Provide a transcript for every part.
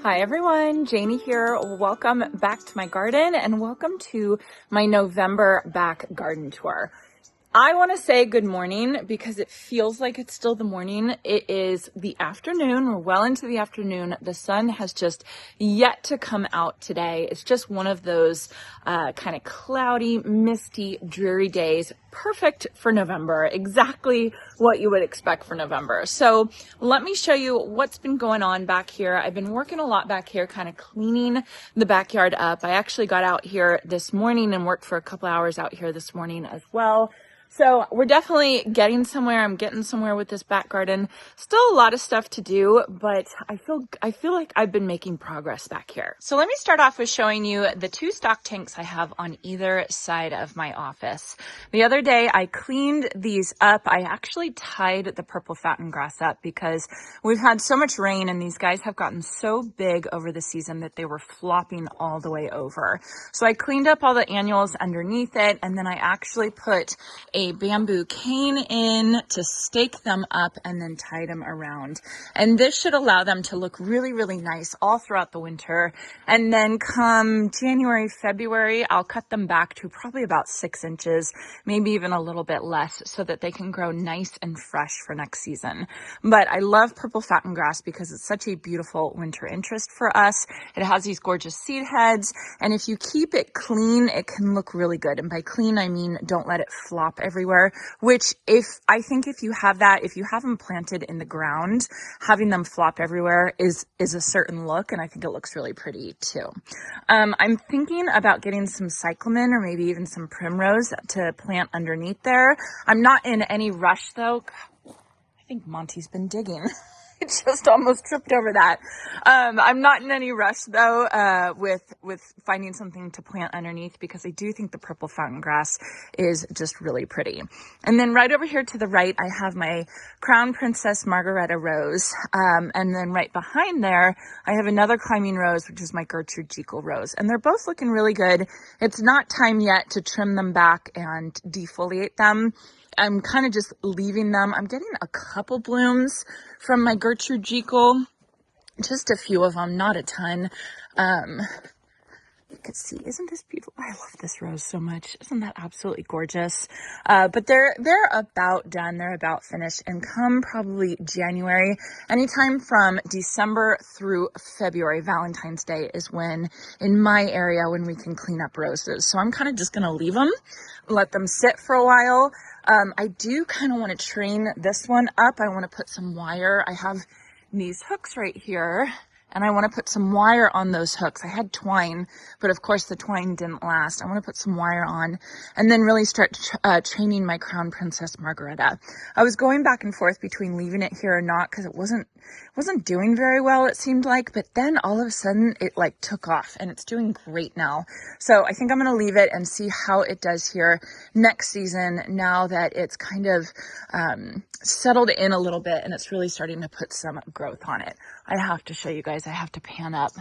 Hi everyone, Janie here. Welcome back to my garden and welcome to my November back garden tour. I want to say good morning because it feels like it's still the morning. It is the afternoon. We're well into the afternoon. The sun has just yet to come out today. It's just one of those kind of cloudy, misty, dreary days. Perfect for November. Exactly what you would expect for November. So let me show you what's been going on back here. I've been working a lot back here, kind of cleaning the backyard up. I actually got out here this morning and worked for a couple hours out here this morning as well. So we're definitely getting somewhere. I'm getting somewhere with this back garden. Still a lot of stuff to do, but I feel like I've been making progress back here. So let me start off with showing you the two stock tanks I have on either side of my office. The other day I cleaned these up. I actually tied the purple fountain grass up because we've had so much rain and these guys have gotten so big over the season that they were flopping all the way over. So I cleaned up all the annuals underneath it, and then I actually put a bamboo cane in to stake them up and then tie them around. And this should allow them to look really, really nice all throughout the winter. And then come January, February, I'll cut them back to probably about 6 inches, maybe even a little bit less, so that they can grow nice and fresh for next season. But I love purple fountain grass because it's such a beautiful winter interest for us. It has these gorgeous seed heads, and if you keep it clean, it can look really good. And by clean, I mean don't let it flop everywhere, which I think if you have them planted in the ground, having them flop everywhere is a certain look, and I think it looks really pretty too. I'm thinking about getting some cyclamen or maybe even some primrose to plant underneath there. I'm not in any rush though. I think Monty's been digging. I just almost tripped over that. I'm not in any rush though with finding something to plant underneath because I do think the purple fountain grass is just really pretty. And then right over here to the right, I have my Crown Princess Margaretta rose. And then right behind there, I have another climbing rose, which is my Gertrude Jekyll rose. And they're both looking really good. It's not time yet to trim them back and defoliate them. I'm kind of just leaving them. I'm getting a couple blooms from my Gertrude Jekyll, just a few of them, not a ton. You can see, isn't this beautiful? I love this rose so much. Isn't that absolutely gorgeous? But they're about done. They're about finished, and come probably January, anytime from December through February, Valentine's Day is when, in my area, when we can clean up roses. So I'm kind of just going to leave them, let them sit for a while. I do kind of want to train this one up. I want to put some wire. I have these hooks right here, and I want to put some wire on those hooks. I had twine, but of course the twine didn't last. I want to put some wire on and then really start training my Crown Princess Margaretta. I was going back and forth between leaving it here or not because it wasn't doing very well, it seemed like, but then all of a sudden it like took off and it's doing great now. So I think I'm going to leave it and see how it does here next season now that it's kind of settled in a little bit and it's really starting to put some growth on it. I have to show you guys. I have to pan up.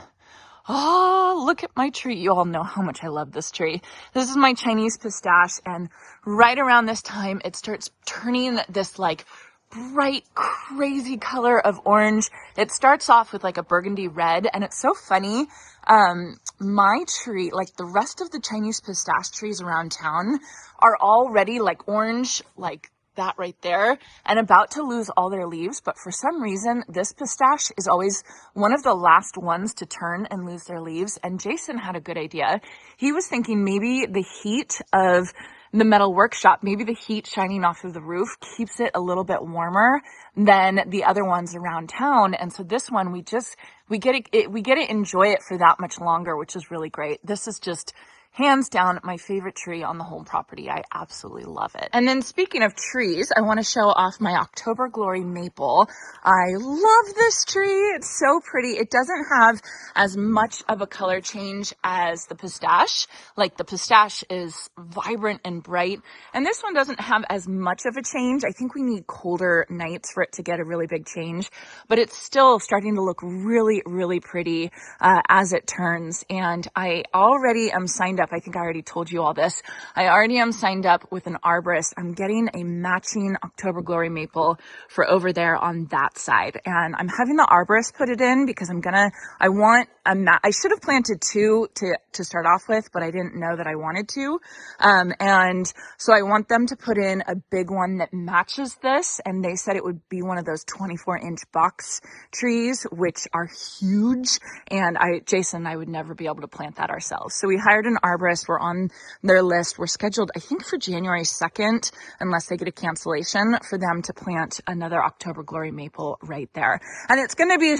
Oh, look at my tree. You all know how much I love this tree. This is my Chinese pistache, and right around this time, it starts turning this like bright, crazy color of orange. It starts off with like a burgundy red, and it's so funny. My tree, like the rest of the Chinese pistache trees around town, are already like orange, like that right there, and about to lose all their leaves. But for some reason, this pistache is always one of the last ones to turn and lose their leaves. And Jason had a good idea. He was thinking maybe the heat of the metal workshop, maybe the heat shining off of the roof keeps it a little bit warmer than the other ones around town. And so this one, we get to enjoy it for that much longer, which is really great. This is just hands down my favorite tree on the whole property. I absolutely love it. And then speaking of trees, I want to show off my October Glory maple. I love this tree. It's so pretty. It doesn't have as much of a color change as the pistache. Like the pistache is vibrant and bright, and this one doesn't have as much of a change. I think we need colder nights for it to get a really big change, but it's still starting to look really, really pretty as it turns. And I already am signed up. I think I already told you all this. I already am signed up with an arborist. I'm getting a matching October Glory maple for over there on that side. And I'm having the arborist put it in because I should have planted two to start off with, but I didn't know that I wanted to. And so I want them to put in a big one that matches this. And they said it would be one of those 24-inch box trees, which are huge. And Jason and I would never be able to plant that ourselves. So we hired an arborist. We're on their list. We're scheduled, I think, for January 2nd, unless they get a cancellation, for them to plant another October Glory maple right there. And it's going to be,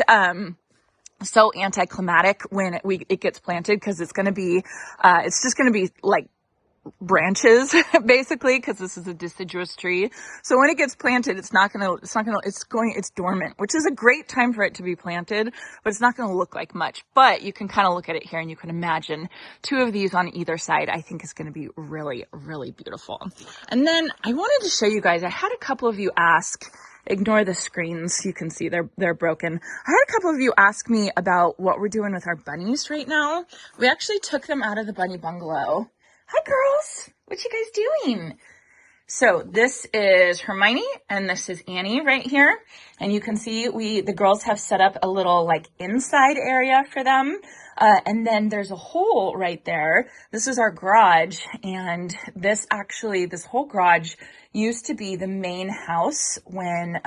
so anticlimactic when it gets planted, because it's just going to be like branches basically, because this is a deciduous tree. So when it gets planted, it's dormant, which is a great time for it to be planted, but it's not going to look like much. But you can kind of look at it here and you can imagine two of these on either side. I think is going to be really, really beautiful. And then I wanted to show you guys, I had a couple of you ask, ignore the screens, you can see they're broken. I had a couple of you ask me about what we're doing with our bunnies right now. We actually took them out of the bunny bungalow. Hi girls, what you guys doing? So this is Hermione and this is Annie right here. And you can see the girls have set up a little like inside area for them. And then there's a hole right there. This is our garage, and this whole garage used to be the main house when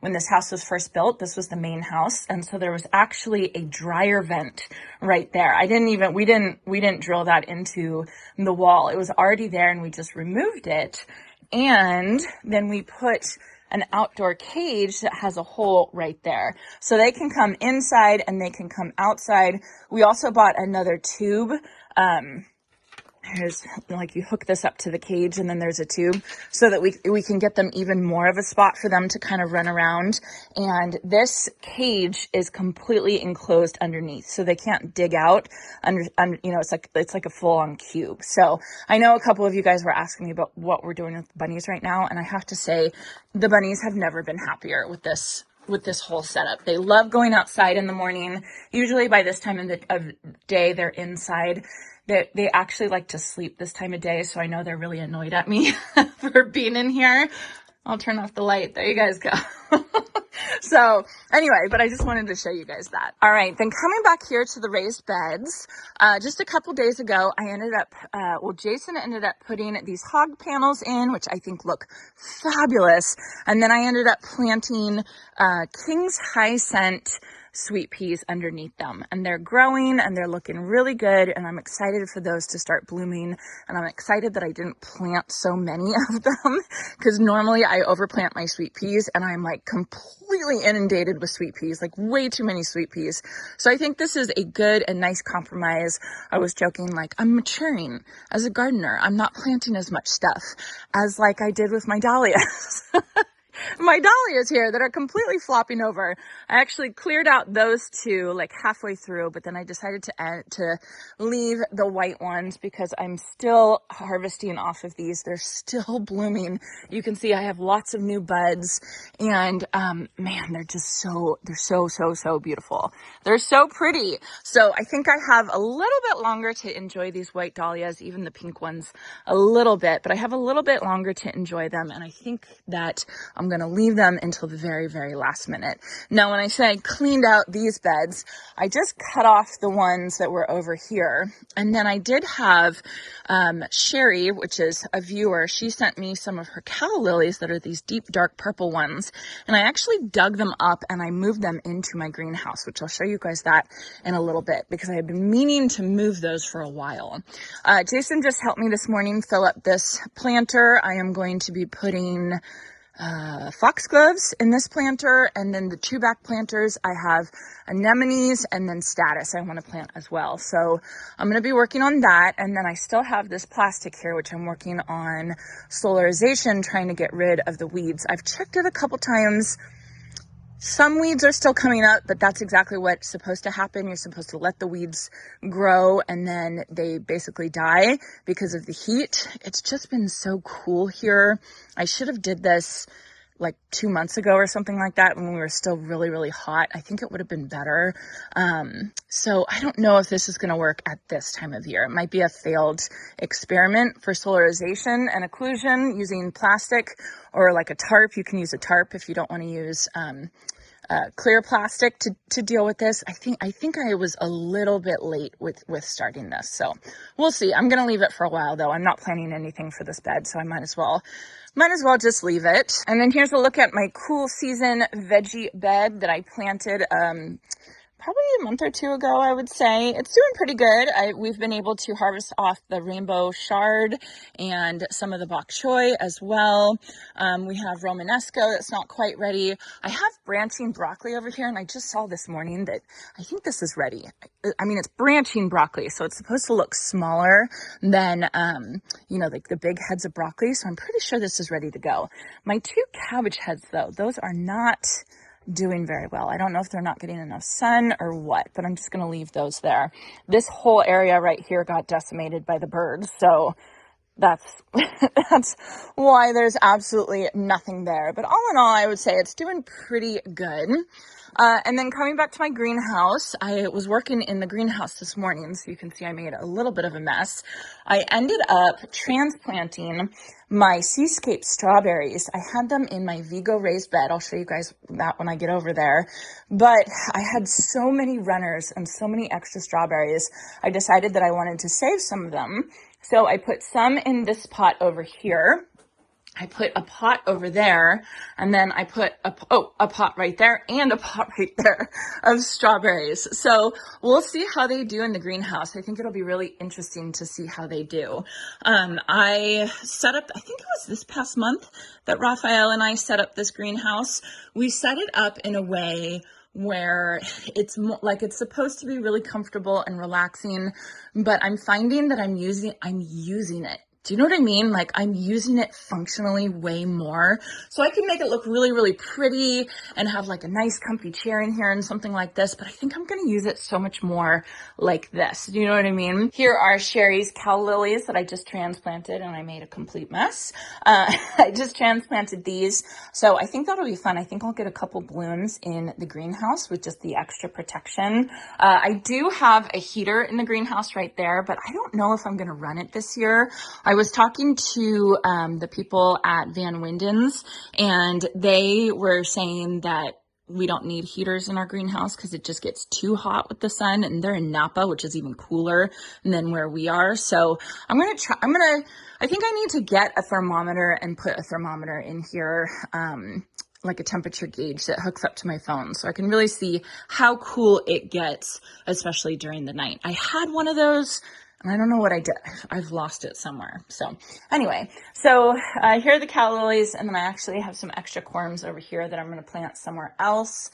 this house was first built. This was the main house, and so there was actually a dryer vent right there. We didn't drill that into the wall. It was already there, and we just removed it, and then we put an outdoor cage that has a hole right there. So they can come inside and they can come outside. We also bought another tube. Here's like you hook this up to the cage and then there's a tube so that we can get them even more of a spot for them to kind of run around. And this cage is completely enclosed underneath, so they can't dig out under it's like a full-on cube. So I know a couple of you guys were asking me about what we're doing with the bunnies right now, and I have to say the bunnies have never been happier with this whole setup. They love going outside in the morning. Usually by this time of day they're inside. They actually like to sleep this time of day, so I know they're really annoyed at me for being in here. I'll turn off the light. There you guys go. So anyway, but I just wanted to show you guys that. All right, then coming back here to the raised beds, just a couple days ago, Jason ended up putting these hog panels in, which I think look fabulous. And then I ended up planting King's High Scent sweet peas underneath them, and they're growing and they're looking really good, and I'm excited for those to start blooming. And I'm excited that I didn't plant so many of them, because normally I overplant my sweet peas and I'm like completely inundated with sweet peas, like way too many sweet peas. So I think this is a good and nice compromise. I was joking, like I'm maturing as a gardener. I'm not planting as much stuff as like I did with my dahlias. My dahlias here that are completely flopping over. I actually cleared out those two like halfway through, but then I decided to leave the white ones because I'm still harvesting off of these. They're still blooming. You can see I have lots of new buds, and man, they're so beautiful. They're so pretty. So I think I have a little bit longer to enjoy these white dahlias, even the pink ones a little bit, but I have a little bit longer to enjoy them, and I think that I'm going to leave them until the very, very last minute. Now, when I say I cleaned out these beds, I just cut off the ones that were over here. And then I did have Sherry, which is a viewer, she sent me some of her calla lilies that are these deep, dark purple ones. And I actually dug them up and I moved them into my greenhouse, which I'll show you guys that in a little bit, because I have been meaning to move those for a while. Jason just helped me this morning fill up this planter. I am going to be putting foxgloves in this planter, and then the two-back planters, I have anemones and then status I want to plant as well. So I'm going to be working on that, and then I still have this plastic here, which I'm working on solarization, trying to get rid of the weeds. I've checked it a couple times. Some weeds are still coming up, but that's exactly what's supposed to happen. You're supposed to let the weeds grow and then they basically die because of the heat. It's just been so cool here. I should have did this like 2 months ago or something like that, when we were still really, really hot, I think it would have been better. So I don't know if this is going to work at this time of year. It might be a failed experiment for solarization and occlusion using plastic or like a tarp. You can use a tarp if you don't want to use clear plastic to deal with this. I think I was a little bit late with starting this, so we'll see. I'm gonna leave it for a while though. I'm not planning anything for this bed, so I might as well just leave it. And then here's a look at my cool season veggie bed that I planted probably a month or two ago, I would say. It's doing pretty good. We've been able to harvest off the rainbow chard and some of the bok choy as well. We have Romanesco that's not quite ready. I have branching broccoli over here, and I just saw this morning that I think this is ready. I mean, it's branching broccoli, so it's supposed to look smaller than, like the big heads of broccoli. So I'm pretty sure this is ready to go. My 2 cabbage heads, though, those are not doing very well. I don't know if they're not getting enough sun or what, but I'm just going to leave those there. This whole area right here got decimated by the birds, so that's why there's absolutely nothing there. But all in all, I would say it's doing pretty good. And then coming back to my greenhouse, I was working in the greenhouse this morning, so you can see I made a little bit of a mess. I ended up transplanting my seascape strawberries. I had them in my Vigo raised bed. I'll show you guys that when I get over there. But I had so many runners and so many extra strawberries, I decided that I wanted to save some of them. So I put some in this pot over here. I put a pot over there, and then I put a pot right there and a pot right there of strawberries. So we'll see how they do in the greenhouse. I think it'll be really interesting to see how they do. I set up, I think it was this past month that Raphael and I set up this greenhouse. We set it up in a way where it's like it's supposed to be really comfortable and relaxing, but I'm finding that I'm using it. Do you know what I mean? Like, I'm using it functionally way more. So I can make it look really, really pretty and have like a nice comfy chair in here and something like this. But I think I'm going to use it so much more like this. Do you know what I mean? Here are Sherry's cow lilies that I just transplanted, and I made a complete mess. I just transplanted these. So I think that'll be fun. I think I'll get a couple blooms in the greenhouse with just the extra protection. I do have a heater in the greenhouse right there, but I don't know if I'm going to run it this year. I was talking to the people at Van Winden's, and they were saying that we don't need heaters in our greenhouse because it just gets too hot with the sun, and they're in Napa, which is even cooler than where we are. So I think I need to get a thermometer and put a thermometer in here, like a temperature gauge that hooks up to my phone, so I can really see how cool it gets, especially during the night. I had one of those, and I don't know what I did. I've lost it somewhere. So anyway, here are the cow lilies, and then I actually have some extra corms over here that I'm going to plant somewhere else.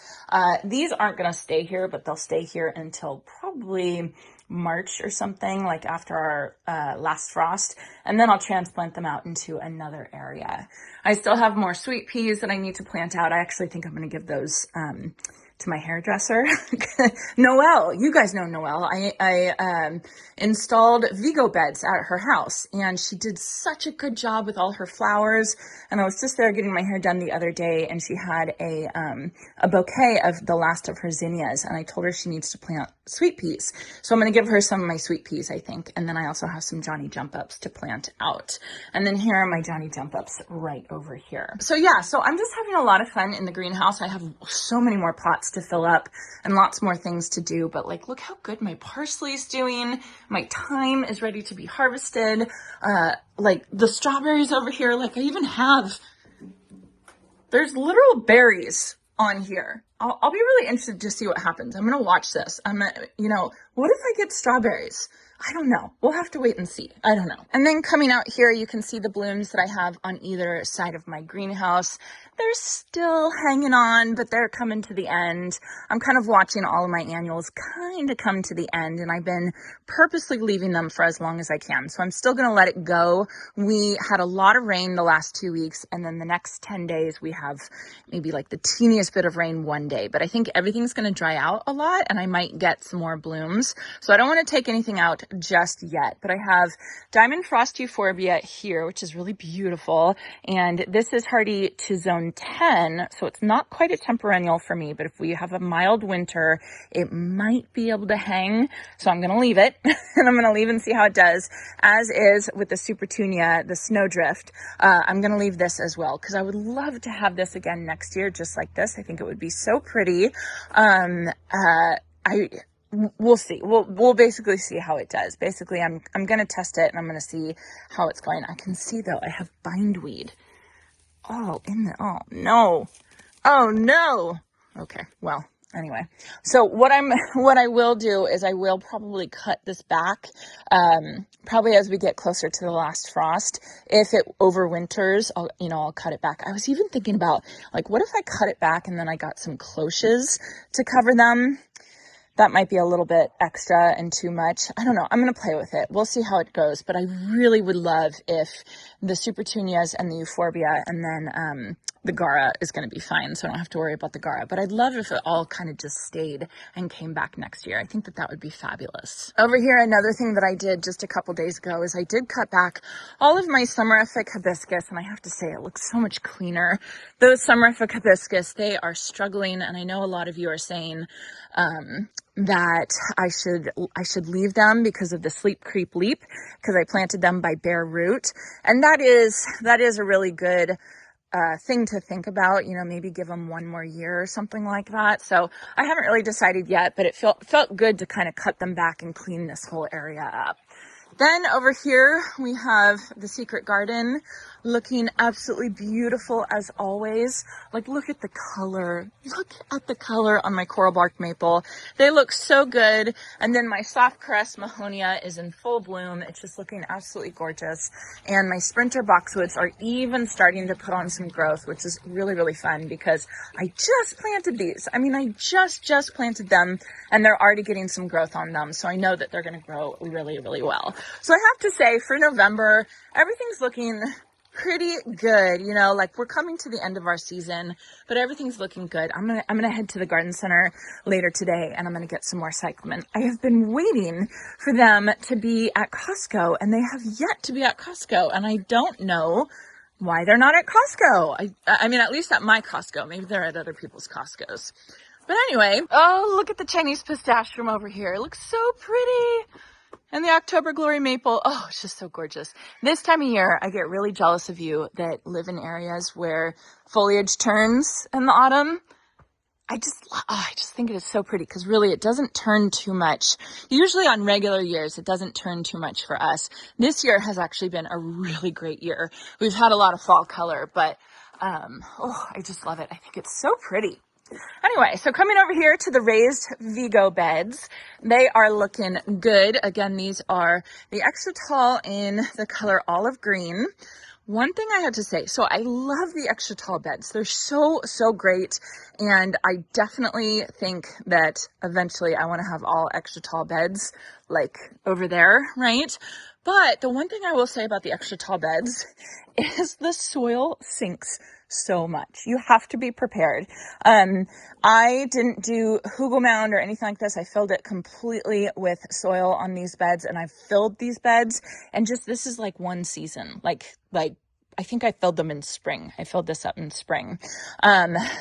These aren't going to stay here, but they'll stay here until probably March or something, like after our last frost, and then I'll transplant them out into another area. I still have more sweet peas that I need to plant out. I actually think I'm going to give those to my hairdresser. Noelle, you guys know Noelle. I installed Vigo beds at her house, and she did such a good job with all her flowers. And I was just there getting my hair done the other day, and she had a bouquet of the last of her zinnias, and I told her she needs to plant sweet peas. So I'm going to give her some of my sweet peas, I think. And then I also have some Johnny Jump Ups to plant out. And then here are my Johnny Jump Ups right over here. So yeah, so I'm just having a lot of fun in the greenhouse. I have so many more pots to fill up and lots more things to do, but like, look how good my parsley is doing. My thyme is ready to be harvested. Like the strawberries over here, like I even have, there's literal berries on here. I'll be really interested to see what happens. I'm going to watch this. What if I get strawberries? I don't know. We'll have to wait and see. I don't know. And then coming out here, you can see the blooms that I have on either side of my greenhouse. They're still hanging on, but they're coming to the end. I'm kind of watching all of my annuals kind of come to the end, and I've been purposely leaving them for as long as I can. So I'm still going to let it go. We had a lot of rain the last 2 weeks, and then the next 10 days we have maybe like the teeniest bit of rain one day. But I think everything's going to dry out a lot, and I might get some more blooms. So I don't want to take anything out just yet, but I have Diamond Frost Euphorbia here, which is really beautiful. And this is hardy to zone 10. So it's not quite a temperennial for me, but if we have a mild winter, it might be able to hang. So I'm going to leave it and I'm going to leave and see how it does. As is with the Supertunia, the Snowdrift. I'm going to leave this as well because I would love to have this again next year, just like this. I think it would be so pretty. We'll see. We'll basically see how it does. Basically, I'm going to test it and I'm going to see how it's going. I can see though, I have bindweed. Oh no. Oh no. Okay. Well, anyway, so what I will do is I will probably cut this back, probably as we get closer to the last frost. If it overwinters, I'll cut it back. I was even thinking about like, what if I cut it back and then I got some cloches to cover them? That might be a little bit extra and too much. I don't know. I'm going to play with it. We'll see how it goes. But I really would love if the Supertunias and the Euphorbia and then the Gara is going to be fine. So I don't have to worry about the Gara. But I'd love if it all kind of just stayed and came back next year. I think that would be fabulous. Over here, another thing that I did just a couple days ago is I did cut back all of my summerific hibiscus. And I have to say, it looks so much cleaner. Those summerific hibiscus, they are struggling. And I know a lot of you are saying, that I should leave them because of the sleep creep leap, because I planted them by bare root. And that is a really good thing to think about, maybe give them one more year or something like that. So I haven't really decided yet, but it felt good to kind of cut them back and clean this whole area up. Then over here we have the Secret Garden, looking absolutely beautiful as always. Like, look at the color. Look at the color on my coral bark maple. They look so good. And then my soft crest mahonia is in full bloom. It's just looking absolutely gorgeous. And my sprinter boxwoods are even starting to put on some growth, which is really, really fun because I just planted these. I mean, I just planted them and they're already getting some growth on them. So I know that they're going to grow really, really well. So I have to say, for November, everything's looking pretty good. Like, we're coming to the end of our season, but everything's looking good. I'm gonna head to the garden center later today and I'm gonna get some more cyclamen. I have been waiting for them to be at Costco and they have yet to be at Costco, and I don't know why they're not at Costco. I mean, at least at my Costco. Maybe they're at other people's Costcos. But anyway, oh, look at the Chinese pistachium over here. It looks so pretty. And the October Glory Maple, oh, it's just so gorgeous. This time of year, I get really jealous of you that live in areas where foliage turns in the autumn. I just think it is so pretty because really it doesn't turn too much. Usually on regular years, it doesn't turn too much for us. This year has actually been a really great year. We've had a lot of fall color, but I just love it. I think it's so pretty. Anyway, so coming over here to the raised Vigo beds, they are looking good. Again, these are the extra tall in the color olive green. One thing I had to say, so I love the extra tall beds. They're so great. And I definitely think that eventually I want to have all extra tall beds like over there, right? But the one thing I will say about the extra tall beds is the soil sinks so much. You have to be prepared. I didn't do hugel mound or anything like this. I filled it completely with soil on these beds, and I've filled these beds, and this is like one season. Like I think I filled them in spring. I filled this up in spring.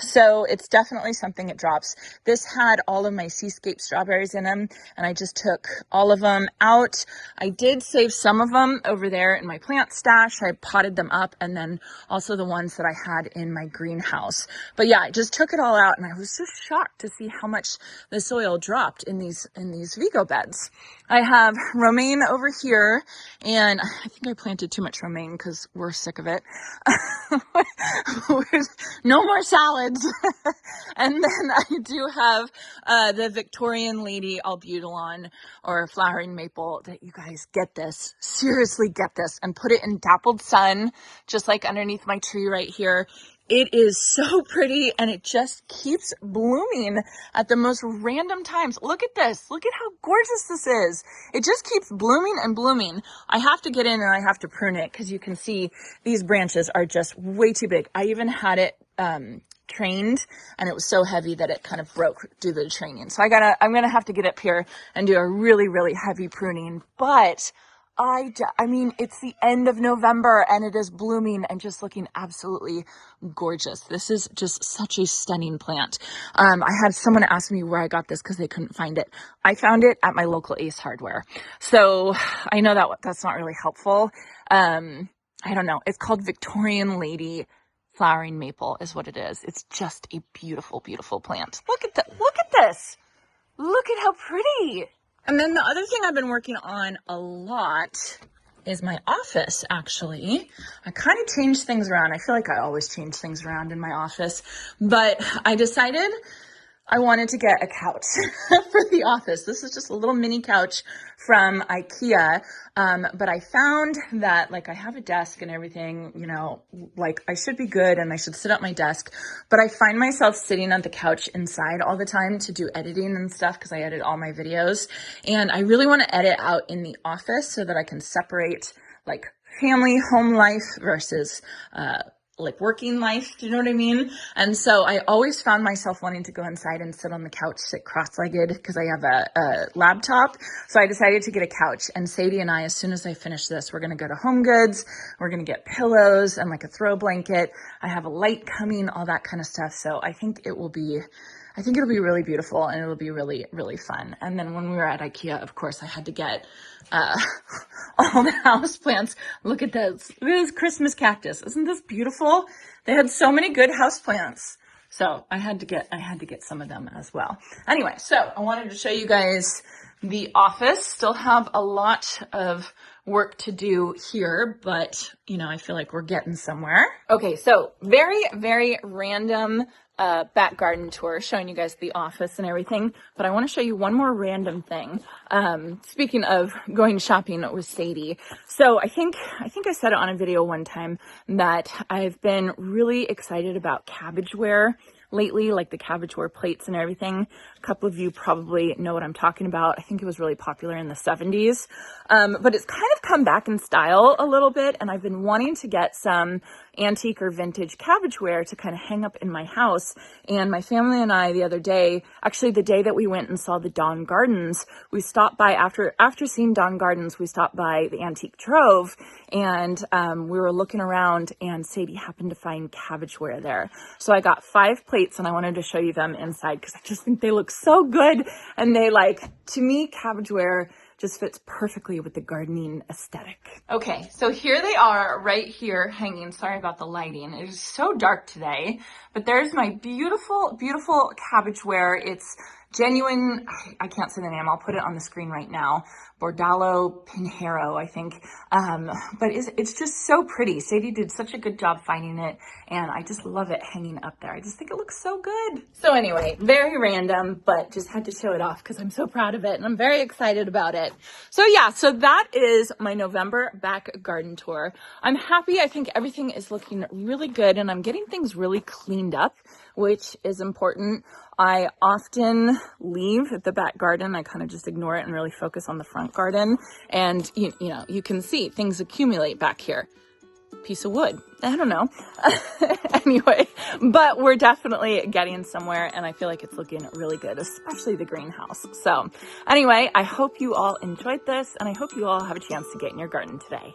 So it's definitely something it drops. This had all of my seascape strawberries in them, and I just took all of them out. I did save some of them over there in my plant stash. I potted them up, and then also the ones that I had in my greenhouse. But yeah, I just took it all out, and I was just shocked to see how much the soil dropped in these Vigo beds. I have romaine over here, and I think I planted too much romaine because we're sick of it. No more salads. And then I do have the Victorian Lady Albutilon or flowering maple. That, you guys, get this, seriously get this, and put it in dappled sun, just like underneath my tree right here. It is so pretty, and it just keeps blooming at the most random times. Look at this. Look at how gorgeous this is. It just keeps blooming and blooming. I have to get in and I have to prune it because you can see these branches are just way too big. I even had it trained, and it was so heavy that it kind of broke due to the training. So I'm gonna have to get up here and do a really, really heavy pruning. But I mean, it's the end of November and it is blooming and just looking absolutely gorgeous. This is just such a stunning plant. I had someone ask me where I got this because they couldn't find it. I found it at my local Ace Hardware. So I know that that's not really helpful. I don't know. It's called Victorian Lady Flowering Maple is what it is. It's just a beautiful, beautiful plant. Look at this. Look at how pretty. And then the other thing I've been working on a lot is my office, actually. I kind of changed things around. I feel like I always change things around in my office, but I decided I wanted to get a couch for the office. This is just a little mini couch from IKEA. But I found that like I have a desk and everything, you know, like I should be good and I should sit at my desk, but I find myself sitting on the couch inside all the time to do editing and stuff because I edit all my videos. And I really want to edit out in the office so that I can separate like family, home life versus, like working life, do you know what I mean? And so I always found myself wanting to go inside and sit on the couch, sit cross-legged because I have a laptop. So I decided to get a couch, and Sadie and I, as soon as I finish this, we're going to go to Home Goods. We're going to get pillows and like a throw blanket. I have a light coming, all that kind of stuff. So I think it'll be really beautiful and it'll be really, really fun. And then when we were at IKEA, of course, I had to get all the house plants. Look at this. Look at this Christmas cactus. Isn't this beautiful? They had so many good house plants. So I had to get some of them as well. Anyway, so I wanted to show you guys the office. Still have a lot of work to do here, but you know, I feel like we're getting somewhere. Okay, so very, very random back garden tour showing you guys the office and everything, but I want to show you one more random thing. Speaking of going shopping with Sadie. So I think I said it on a video one time that I've been really excited about cabbageware lately, like the cabbageware plates and everything. A couple of you probably know what I'm talking about. I think it was really popular in the 70s. But it's kind of come back in style a little bit, and I've been wanting to get some antique or vintage cabbageware to kind of hang up in my house. And my family and I the other day, actually the day that we went and saw the Dawn Gardens, we stopped by after seeing Dawn Gardens, we stopped by the Antique Trove, and we were looking around and Sadie happened to find cabbageware there. So I got 5 plates and I wanted to show you them inside because I just think they look so good. And they to me, cabbageware just fits perfectly with the gardening aesthetic. Okay, so here they are right here hanging. Sorry about the lighting. It is so dark today, but there's my beautiful, beautiful cabbageware. It's genuine, I can't say the name, I'll put it on the screen right now. Bordalo Pinheiro, I think. But it's just so pretty. Sadie did such a good job finding it, and I just love it hanging up there. I just think it looks so good. So anyway, very random, but just had to show it off because I'm so proud of it and I'm very excited about it. So yeah, so that is my November back garden tour. I'm happy. I think everything is looking really good and I'm getting things really cleaned up, which is important. I often leave the back garden. I kind of just ignore it and really focus on the front garden. And you know, you can see things accumulate back here. Piece of wood. I don't know. Anyway, but we're definitely getting somewhere and I feel like it's looking really good, especially the greenhouse. So anyway, I hope you all enjoyed this and I hope you all have a chance to get in your garden today.